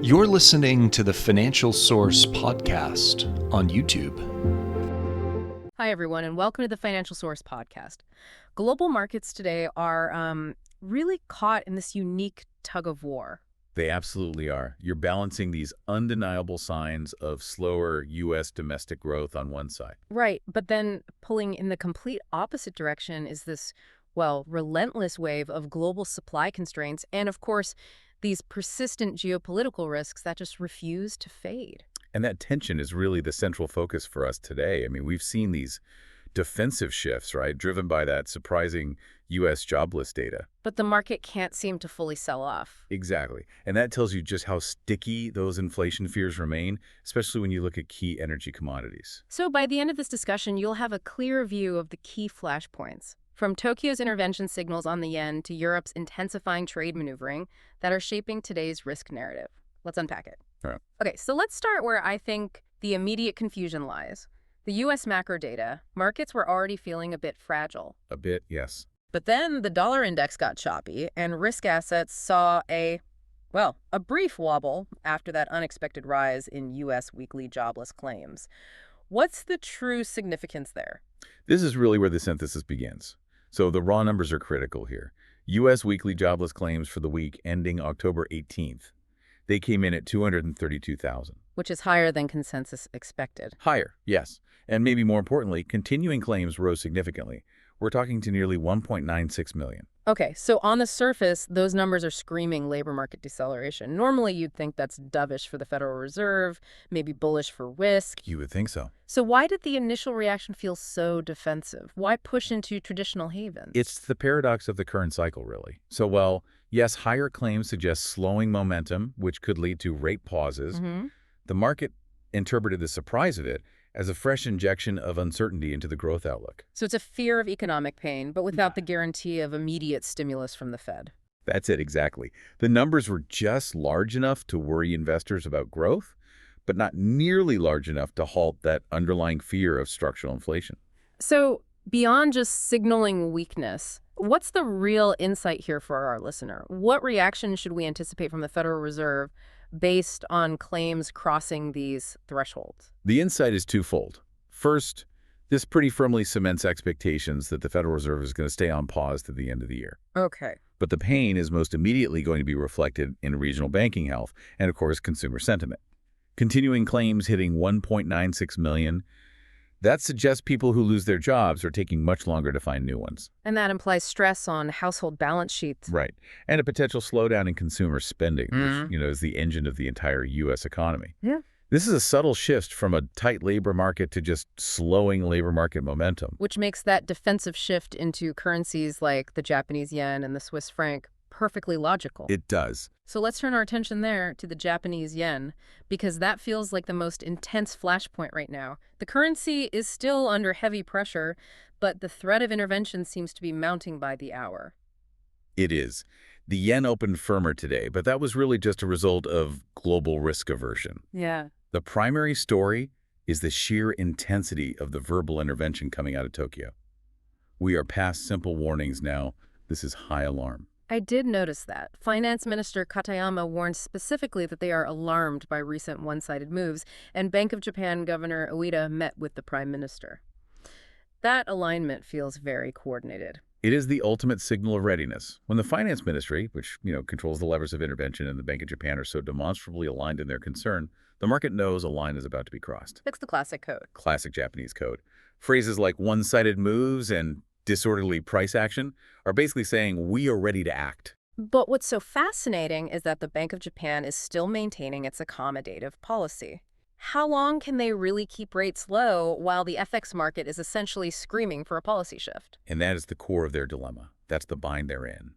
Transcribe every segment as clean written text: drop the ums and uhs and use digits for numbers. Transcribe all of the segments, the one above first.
You're listening to the Financial Source podcast on YouTube. Hi, everyone, and welcome to the Financial Source podcast. Global markets today are really caught in this unique tug-of-war. They absolutely are. You're balancing these undeniable signs of slower U.S. domestic growth on one side. Right, but then pulling in the complete opposite direction is this, relentless wave of global supply constraints and, of course, these persistent geopolitical risks that just refuse to fade. And that tension is really the central focus for us today. I mean, we've seen these defensive shifts, right, driven by that surprising U.S. jobless data. But the market can't seem to fully sell off. Exactly. And that tells you just how sticky those inflation fears remain, especially when you look at key energy commodities. So by the end of this discussion, you'll have a clear view of the key flashpoints, from Tokyo's intervention signals on the yen to Europe's intensifying trade maneuvering that are shaping today's risk narrative. Let's unpack it. All right. Okay, so let's start where I think the immediate confusion lies. The U.S. macro data, markets were already feeling a bit fragile. A bit, yes. But then the dollar index got choppy and risk assets saw a brief wobble after that unexpected rise in U.S. weekly jobless claims. What's the true significance there? This is really where the synthesis begins. So the raw numbers are critical here. U.S. weekly jobless claims for the week ending October 18th. They came in at 232,000. Which is higher than consensus expected. Higher, yes. And maybe more importantly, continuing claims rose significantly. We're talking to nearly 1.96 million. Okay, so on the surface, those numbers are screaming labor market deceleration. Normally, you'd think that's dovish for the Federal Reserve, maybe bullish for risk. You would think so. So why did the initial reaction feel so defensive? Why push into traditional havens? It's the paradox of the current cycle, really. So, yes, higher claims suggest slowing momentum, which could lead to rate pauses. The market interpreted the surprise of it as a fresh injection of uncertainty into the growth outlook. So it's a fear of economic pain, but without the guarantee of immediate stimulus from the Fed. That's it, exactly. The numbers were just large enough to worry investors about growth, but not nearly large enough to halt that underlying fear of structural inflation. So beyond just signaling weakness, what's the real insight here for our listener? What reaction should we anticipate from the Federal Reserve based on claims crossing these thresholds? The insight is twofold. First, this pretty firmly cements expectations that the Federal Reserve is going to stay on pause to the end of the year. Okay. But the pain is most immediately going to be reflected in regional banking health and, of course, consumer sentiment. Continuing claims hitting 1.96 million, that suggests people who lose their jobs are taking much longer to find new ones. And that implies stress on household balance sheets. Right. And a potential slowdown in consumer spending, which, is the engine of the entire U.S. economy. Yeah. This is a subtle shift from a tight labor market to just slowing labor market momentum. Which makes that defensive shift into currencies like the Japanese yen and the Swiss franc perfectly logical. It does. So let's turn our attention there to the Japanese yen, because that feels like the most intense flashpoint right now. The currency is still under heavy pressure, but the threat of intervention seems to be mounting by the hour. It is. The yen opened firmer today, but that was really just a result of global risk aversion. Yeah. The primary story is the sheer intensity of the verbal intervention coming out of Tokyo. We are past simple warnings now. This is high alarm. I did notice that. Finance Minister Katayama warned specifically that they are alarmed by recent one-sided moves, and Bank of Japan Governor Ueda met with the Prime Minister. That alignment feels very coordinated. It is the ultimate signal of readiness. When the Finance Ministry, which controls the levers of intervention, and the Bank of Japan are so demonstrably aligned in their concern, the market knows a line is about to be crossed. It's the classic code. Classic Japanese code. Phrases like one-sided moves and disorderly price action are basically saying we are ready to act. But what's so fascinating is that the Bank of Japan is still maintaining its accommodative policy. How long can they really keep rates low while the FX market is essentially screaming for a policy shift? And that is the core of their dilemma. That's the bind they're in.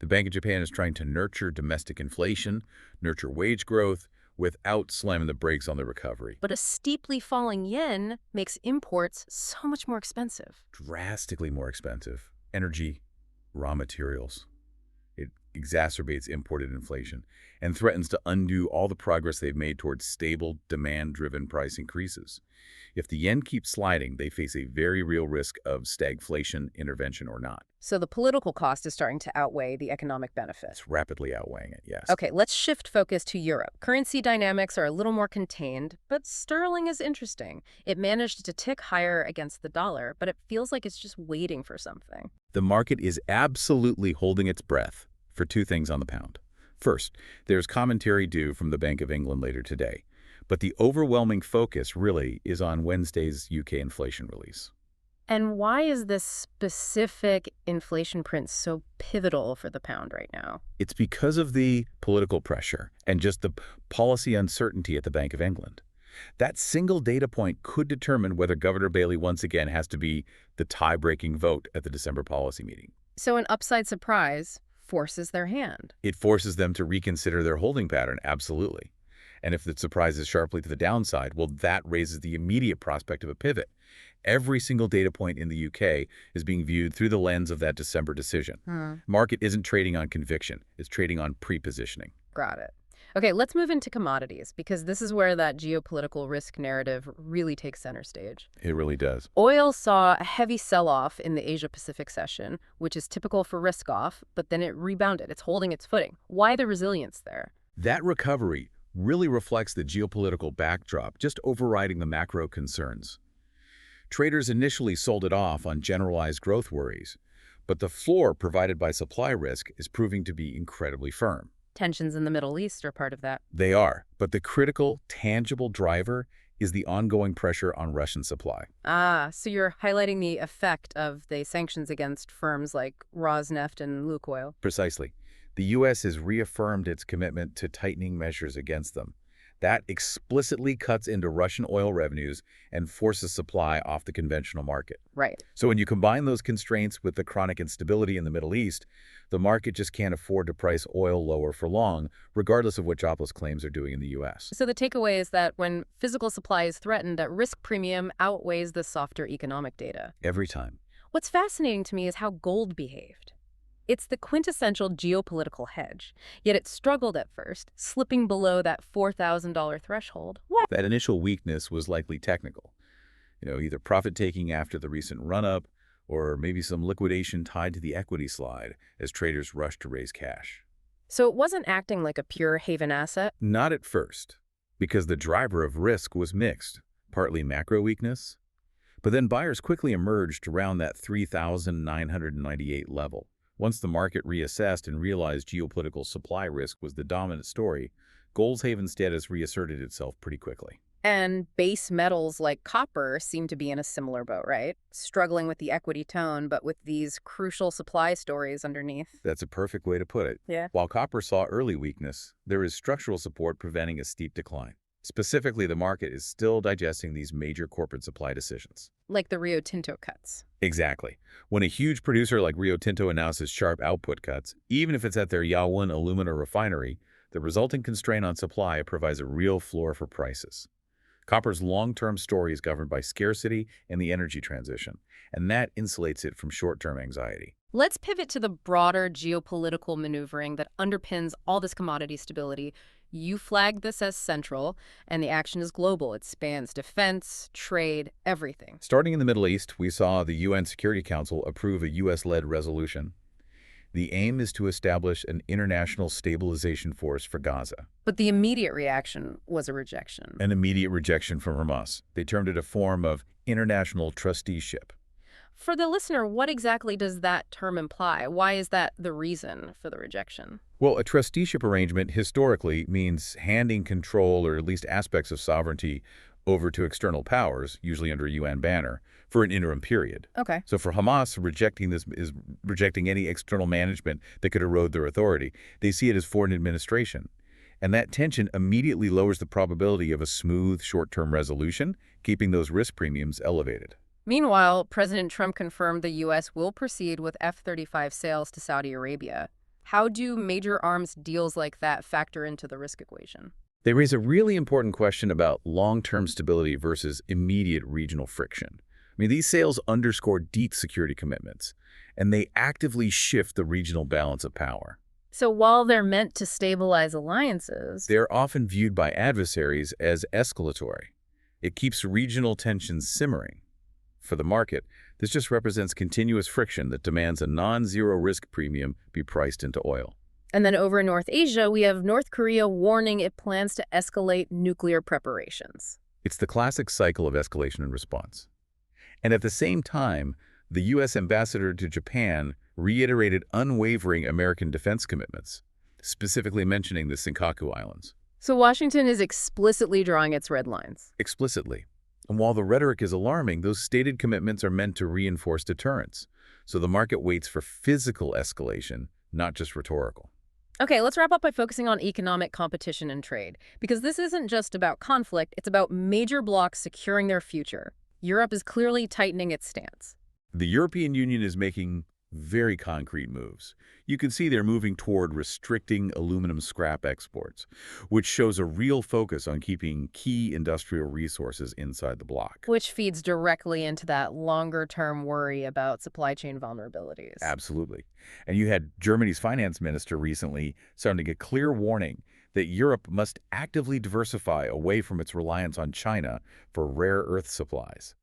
The Bank of Japan is trying to nurture domestic inflation, nurture wage growth, without slamming the brakes on the recovery. But a steeply falling yen makes imports so much more expensive. Drastically more expensive. Energy, raw materials. It exacerbates imported inflation and threatens to undo all the progress they've made towards stable, demand-driven price increases. If the yen keeps sliding, they face a very real risk of stagflation, intervention or not. So the political cost is starting to outweigh the economic benefit. It's rapidly outweighing it, yes. Okay, let's shift focus to Europe. Currency dynamics are a little more contained, but sterling is interesting. It managed to tick higher against the dollar, but it feels like it's just waiting for something. The market is absolutely holding its breath for two things on the pound. First, there's commentary due from the Bank of England later today, but the overwhelming focus really is on Wednesday's UK inflation release. And why is this specific inflation print so pivotal for the pound right now? It's because of the political pressure and just the policy uncertainty at the Bank of England. That single data point could determine whether Governor Bailey once again has to be the tie-breaking vote at the December policy meeting. So an upside surprise forces their hand. It forces them to reconsider their holding pattern, absolutely. And if it surprises sharply to the downside, well, that raises the immediate prospect of a pivot. Every single data point in the UK is being viewed through the lens of that December decision. Market isn't trading on conviction. It's trading on pre-positioning. Got it. Okay, let's move into commodities, because this is where that geopolitical risk narrative really takes center stage. It really does. Oil saw a heavy sell-off in the Asia-Pacific session, which is typical for risk-off, but then it rebounded. It's holding its footing. Why the resilience there? That recovery really reflects the geopolitical backdrop, just overriding the macro concerns. Traders initially sold it off on generalized growth worries, but the floor provided by supply risk is proving to be incredibly firm. Tensions in the Middle East are part of that. They are, but the critical, tangible driver is the ongoing pressure on Russian supply. So you're highlighting the effect of the sanctions against firms like Rosneft and Lukoil. Precisely. The U.S. has reaffirmed its commitment to tightening measures against them. That explicitly cuts into Russian oil revenues and forces supply off the conventional market. Right. So when you combine those constraints with the chronic instability in the Middle East, the market just can't afford to price oil lower for long, regardless of what jobless claims are doing in the U.S. So the takeaway is that when physical supply is threatened, that risk premium outweighs the softer economic data. Every time. What's fascinating to me is how gold behaved. It's the quintessential geopolitical hedge, yet it struggled at first, slipping below that $4,000 threshold. What? That initial weakness was likely technical. Either profit-taking after the recent run-up, or maybe some liquidation tied to the equity slide as traders rushed to raise cash. So it wasn't acting like a pure haven asset? Not at first, because the driver of risk was mixed, partly macro weakness, but then buyers quickly emerged around that 3,998 level. Once the market reassessed and realized geopolitical supply risk was the dominant story, gold's haven status reasserted itself pretty quickly. And base metals like copper seem to be in a similar boat, right? Struggling with the equity tone, but with these crucial supply stories underneath. That's a perfect way to put it. Yeah. While copper saw early weakness, there is structural support preventing a steep decline. Specifically, the market is still digesting these major corporate supply decisions. Like the Rio Tinto cuts. Exactly. When a huge producer like Rio Tinto announces sharp output cuts, even if it's at their Yawun alumina refinery, the resulting constraint on supply provides a real floor for prices. Copper's long-term story is governed by scarcity and the energy transition, and that insulates it from short-term anxiety. Let's pivot to the broader geopolitical maneuvering that underpins all this commodity stability. You flagged this as central, and the action is global. It spans defense, trade, everything. Starting in the Middle East, we saw the UN Security Council approve a U.S.-led resolution. The aim is to establish an international stabilization force for Gaza. But the immediate reaction was a rejection. An immediate rejection from Hamas. They termed it a form of international trusteeship. For the listener, what exactly does that term imply? Why is that the reason for the rejection? Well, a trusteeship arrangement historically means handing control, or at least aspects of sovereignty, over to external powers, usually under a UN banner, for an interim period. Okay. So for Hamas, rejecting this is rejecting any external management that could erode their authority. They see it as foreign administration. And that tension immediately lowers the probability of a smooth, short-term resolution, keeping those risk premiums elevated. Meanwhile, President Trump confirmed the U.S. will proceed with F-35 sales to Saudi Arabia. How do major arms deals like that factor into the risk equation? They raise a really important question about long-term stability versus immediate regional friction. I mean, these sales underscore deep security commitments, and they actively shift the regional balance of power. So while they're meant to stabilize alliances, They're often viewed by adversaries as escalatory. It keeps regional tensions simmering. For the market, this just represents continuous friction that demands a non-zero risk premium be priced into oil. and then over in North Asia, we have North Korea warning it plans to escalate nuclear preparations. It's the classic cycle of escalation and response. And at the same time, the U.S. ambassador to Japan reiterated unwavering American defense commitments, specifically mentioning the Senkaku Islands. So Washington is explicitly drawing its red lines. Explicitly. And while the rhetoric is alarming, those stated commitments are meant to reinforce deterrence. So the market waits for physical escalation, not just rhetorical. Okay, let's wrap up by focusing on economic competition and trade, because this isn't just about conflict, it's about major blocs securing their future. Europe is clearly tightening its stance. The European Union is making very concrete moves. You can see they're moving toward restricting aluminum scrap exports, which shows a real focus on keeping key industrial resources inside the bloc. Which feeds directly into that longer-term worry about supply chain vulnerabilities. Absolutely. And you had Germany's finance minister recently sounding a clear warning that Europe must actively diversify away from its reliance on China for rare earth supplies.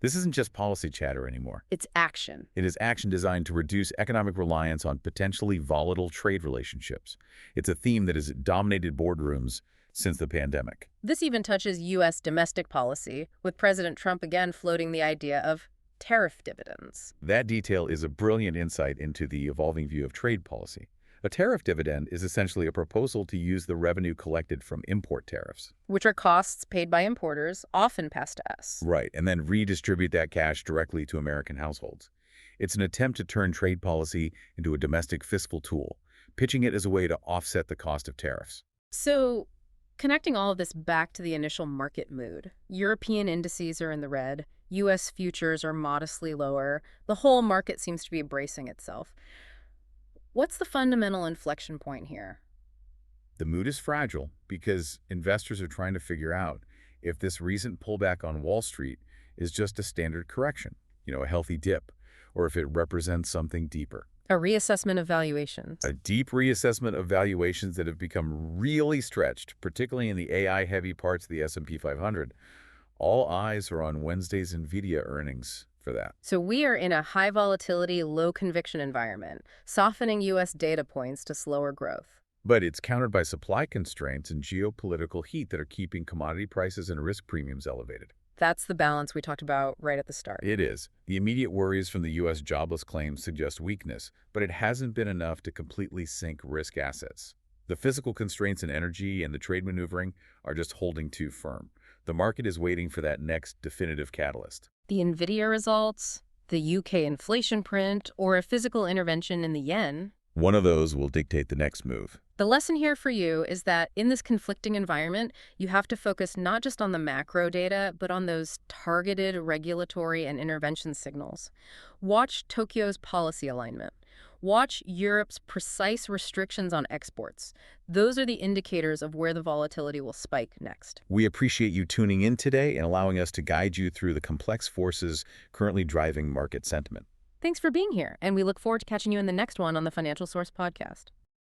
This isn't just policy chatter anymore. It's action. It is action designed to reduce economic reliance on potentially volatile trade relationships. It's a theme that has dominated boardrooms since the pandemic. This even touches U.S. domestic policy, with President Trump again floating the idea of tariff dividends. That detail is a brilliant insight into the evolving view of trade policy. A tariff dividend is essentially a proposal to use the revenue collected from import tariffs. Which are costs paid by importers, often passed to us. Right, and then redistribute that cash directly to American households. It's an attempt to turn trade policy into a domestic fiscal tool, pitching it as a way to offset the cost of tariffs. So, connecting all of this back to the initial market mood, European indices are in the red, U.S. futures are modestly lower, the whole market seems to be bracing itself. What's the fundamental inflection point here? The mood is fragile because investors are trying to figure out if this recent pullback on Wall Street is just a standard correction, a healthy dip, or if it represents something deeper. A reassessment of valuations. A deep reassessment of valuations that have become really stretched, particularly in the AI-heavy parts of the S&P 500. All eyes are on Wednesday's NVIDIA earnings for that. So we are in a high volatility, low conviction environment, softening U.S. data points to slower growth. But it's countered by supply constraints and geopolitical heat that are keeping commodity prices and risk premiums elevated. That's the balance we talked about right at the start. It is. The immediate worries from the U.S. jobless claims suggest weakness, but it hasn't been enough to completely sink risk assets. The physical constraints in energy and the trade maneuvering are just holding too firm. The market is waiting for that next definitive catalyst. The NVIDIA results, the UK inflation print, or a physical intervention in the yen. One of those will dictate the next move. The lesson here for you is that in this conflicting environment, you have to focus not just on the macro data, but on those targeted regulatory and intervention signals. Watch Tokyo's policy alignment. Watch Europe's precise restrictions on exports. Those are the indicators of where the volatility will spike next. We appreciate you tuning in today and allowing us to guide you through the complex forces currently driving market sentiment. Thanks for being here, and we look forward to catching you in the next one on the Financial Source Podcast.